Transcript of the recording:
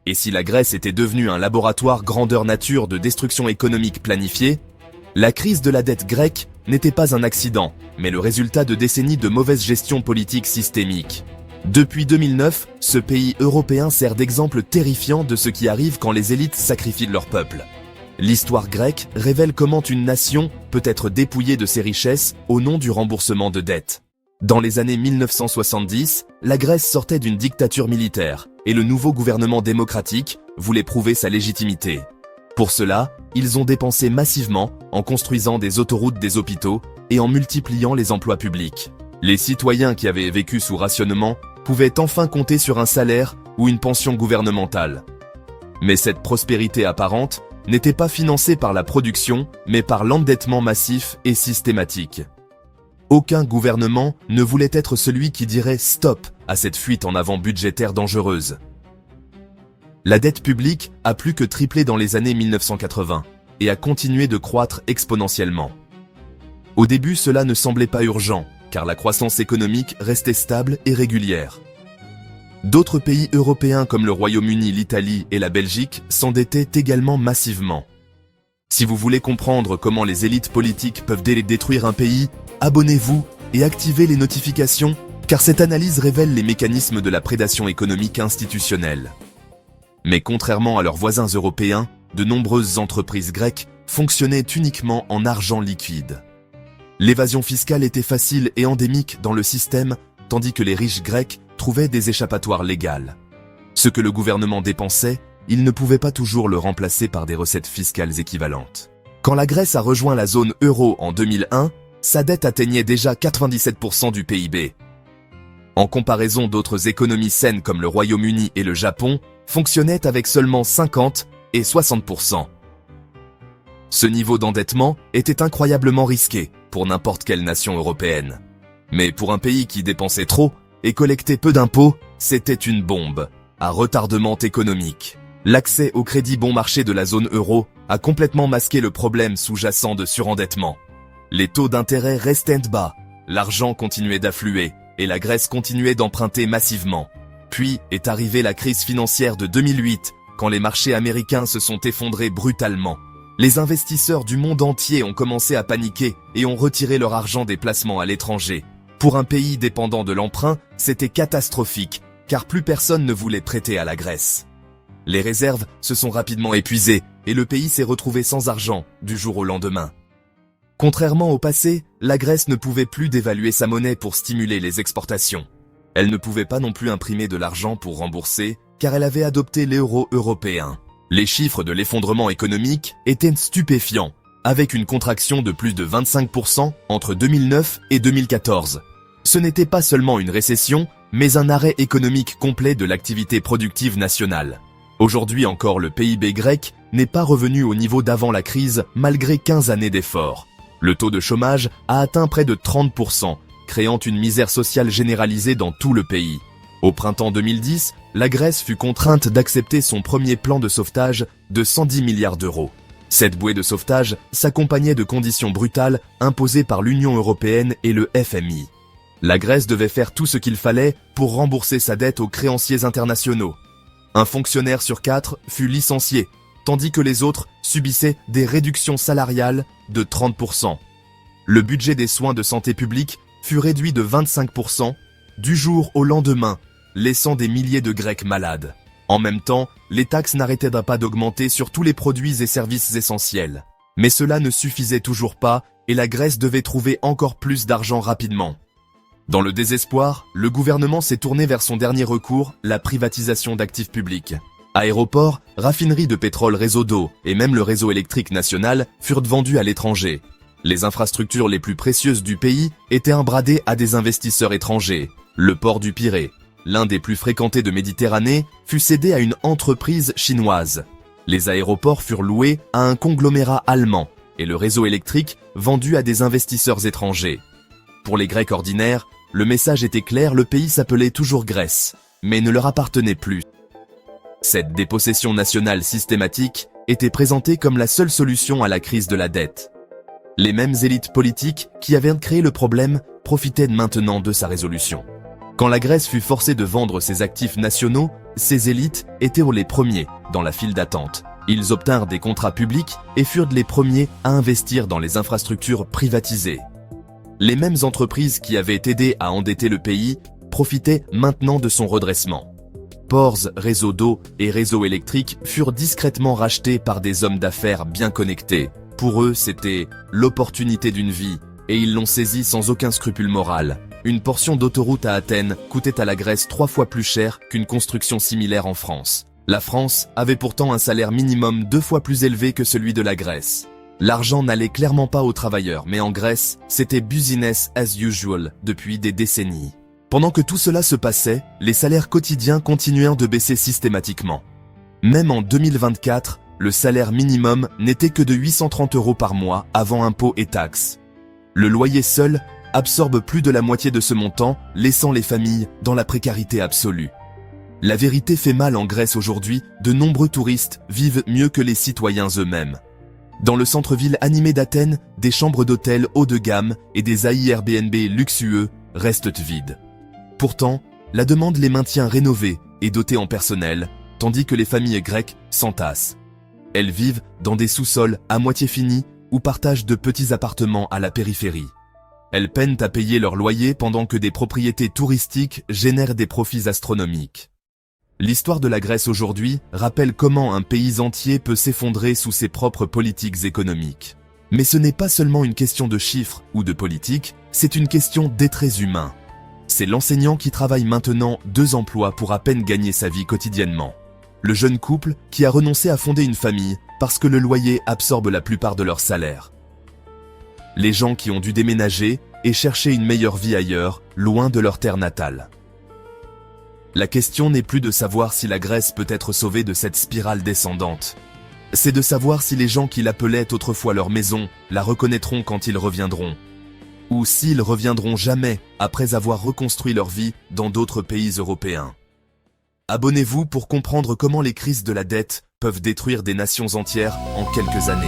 Et si la Grèce était devenue un laboratoire grandeur nature de destruction économique planifiée, la crise de la dette grecque n'était pas un accident, mais le résultat de décennies de mauvaise gestion politique systémique. Depuis 2009, ce pays européen sert d'exemple terrifiant de ce qui arrive quand les élites sacrifient leur peuple. L'histoire grecque révèle comment une nation peut être dépouillée de ses richesses au nom du remboursement de dettes. Dans les années 1970, la Grèce sortait d'une dictature militaire et le nouveau gouvernement démocratique voulait prouver sa légitimité. Pour cela, ils ont dépensé massivement en construisant des autoroutes, des hôpitaux et en multipliant les emplois publics. Les citoyens qui avaient vécu sous rationnement pouvaient enfin compter sur un salaire ou une pension gouvernementale. Mais cette prospérité apparente n'était pas financée par la production, mais par l'endettement massif et systématique. Aucun gouvernement ne voulait être celui qui dirait stop à cette fuite en avant budgétaire dangereuse. La dette publique a plus que triplé dans les années 1980 et a continué de croître exponentiellement. Au début, cela ne semblait pas urgent, car la croissance économique restait stable et régulière. D'autres pays européens comme le Royaume-Uni, l'Italie et la Belgique s'endettaient également massivement. Si vous voulez comprendre comment les élites politiques peuvent détruire un pays, abonnez-vous et activez les notifications, car cette analyse révèle les mécanismes de la prédation économique institutionnelle. Mais contrairement à leurs voisins européens, de nombreuses entreprises grecques fonctionnaient uniquement en argent liquide. L'évasion fiscale était facile et endémique dans le système, tandis que les riches grecs trouvaient des échappatoires légales. Ce que le gouvernement dépensait, il ne pouvait pas toujours le remplacer par des recettes fiscales équivalentes. Quand la Grèce a rejoint la zone euro en 2001, sa dette atteignait déjà 97% du PIB. En comparaison, d'autres économies saines comme le Royaume-Uni et le Japon fonctionnaient avec seulement 50 et 60%. Ce niveau d'endettement était incroyablement risqué pour n'importe quelle nation européenne. Mais pour un pays qui dépensait trop et collectait peu d'impôts, c'était une bombe à retardement économique. L'accès au crédit bon marché de la zone euro a complètement masqué le problème sous-jacent de surendettement. Les taux d'intérêt restaient bas, l'argent continuait d'affluer et la Grèce continuait d'emprunter massivement. Puis est arrivée la crise financière de 2008, quand les marchés américains se sont effondrés brutalement. Les investisseurs du monde entier ont commencé à paniquer et ont retiré leur argent des placements à l'étranger. Pour un pays dépendant de l'emprunt, c'était catastrophique, car plus personne ne voulait prêter à la Grèce. Les réserves se sont rapidement épuisées et le pays s'est retrouvé sans argent du jour au lendemain. Contrairement au passé, la Grèce ne pouvait plus dévaluer sa monnaie pour stimuler les exportations. Elle ne pouvait pas non plus imprimer de l'argent pour rembourser, car elle avait adopté l'euro européen. Les chiffres de l'effondrement économique étaient stupéfiants, avec une contraction de plus de 25% entre 2009 et 2014. Ce n'était pas seulement une récession, mais un arrêt économique complet de l'activité productive nationale. Aujourd'hui encore, le PIB grec n'est pas revenu au niveau d'avant la crise malgré 15 années d'efforts. Le taux de chômage a atteint près de 30%, créant une misère sociale généralisée dans tout le pays. Au printemps 2010, la Grèce fut contrainte d'accepter son premier plan de sauvetage de 110 milliards d'euros. Cette bouée de sauvetage s'accompagnait de conditions brutales imposées par l'Union européenne et le FMI. La Grèce devait faire tout ce qu'il fallait pour rembourser sa dette aux créanciers internationaux. Un fonctionnaire sur 4 fut licencié, tandis que les autres subissaient des réductions salariales de 30%. Le budget des soins de santé publique fut réduit de 25% du jour au lendemain, laissant des milliers de Grecs malades. En même temps, les taxes n'arrêtaient pas d'augmenter sur tous les produits et services essentiels. Mais cela ne suffisait toujours pas et la Grèce devait trouver encore plus d'argent rapidement. Dans le désespoir, le gouvernement s'est tourné vers son dernier recours, la privatisation d'actifs publics. Aéroports, raffineries de pétrole, réseaux d'eau et même le réseau électrique national furent vendus à l'étranger. Les infrastructures les plus précieuses du pays étaient embradées à des investisseurs étrangers. Le port du Pirée, l'un des plus fréquentés de Méditerranée, fut cédé à une entreprise chinoise. Les aéroports furent loués à un conglomérat allemand et le réseau électrique vendu à des investisseurs étrangers. Pour les Grecs ordinaires, le message était clair, le pays s'appelait toujours Grèce, mais ne leur appartenait plus. Cette dépossession nationale systématique était présentée comme la seule solution à la crise de la dette. Les mêmes élites politiques qui avaient créé le problème profitaient maintenant de sa résolution. Quand la Grèce fut forcée de vendre ses actifs nationaux Ces élites étaient les premiers dans la file d'attente. Ils obtinrent des contrats publics et furent les premiers à investir dans les infrastructures privatisées. Les mêmes entreprises qui avaient aidé à endetter le pays profitaient maintenant de son redressement. Ports, réseaux d'eau et réseaux électriques furent discrètement rachetés par des hommes d'affaires bien connectés. Pour eux, c'était l'opportunité d'une vie, et ils l'ont saisie sans aucun scrupule moral. Une portion d'autoroute à Athènes coûtait à la Grèce 3 fois plus cher qu'une construction similaire en France. La France avait pourtant un salaire minimum 2 fois plus élevé que celui de la Grèce. L'argent n'allait clairement pas aux travailleurs, mais en Grèce, c'était business as usual depuis des décennies. Pendant que tout cela se passait, les salaires quotidiens continuèrent de baisser systématiquement. Même en 2024, le salaire minimum n'était que de 830 € par mois avant impôts et taxes. Le loyer seul absorbe plus de la moitié de ce montant, laissant les familles dans la précarité absolue. La vérité fait mal en Grèce aujourd'hui, de nombreux touristes vivent mieux que les citoyens eux-mêmes. Dans le centre-ville animé d'Athènes, des chambres d'hôtel haut de gamme et des Airbnb luxueux restent vides. Pourtant, la demande les maintient rénovés et dotés en personnel, tandis que les familles grecques s'entassent. Elles vivent dans des sous-sols à moitié finis ou partagent de petits appartements à la périphérie. Elles peinent à payer leur loyer pendant que des propriétés touristiques génèrent des profits astronomiques. L'histoire de la Grèce aujourd'hui rappelle comment un pays entier peut s'effondrer sous ses propres politiques économiques. Mais ce n'est pas seulement une question de chiffres ou de politique, c'est une question d'êtres humains. C'est l'enseignant qui travaille maintenant 2 emplois pour à peine gagner sa vie quotidiennement. Le jeune couple qui a renoncé à fonder une famille parce que le loyer absorbe la plupart de leur salaire. Les gens qui ont dû déménager et chercher une meilleure vie ailleurs, loin de leur terre natale. La question n'est plus de savoir si la Grèce peut être sauvée de cette spirale descendante. C'est de savoir si les gens qui l'appelaient autrefois leur maison la reconnaîtront quand ils reviendront. Ou s'ils reviendront jamais après avoir reconstruit leur vie dans d'autres pays européens. Abonnez-vous pour comprendre comment les crises de la dette peuvent détruire des nations entières en quelques années.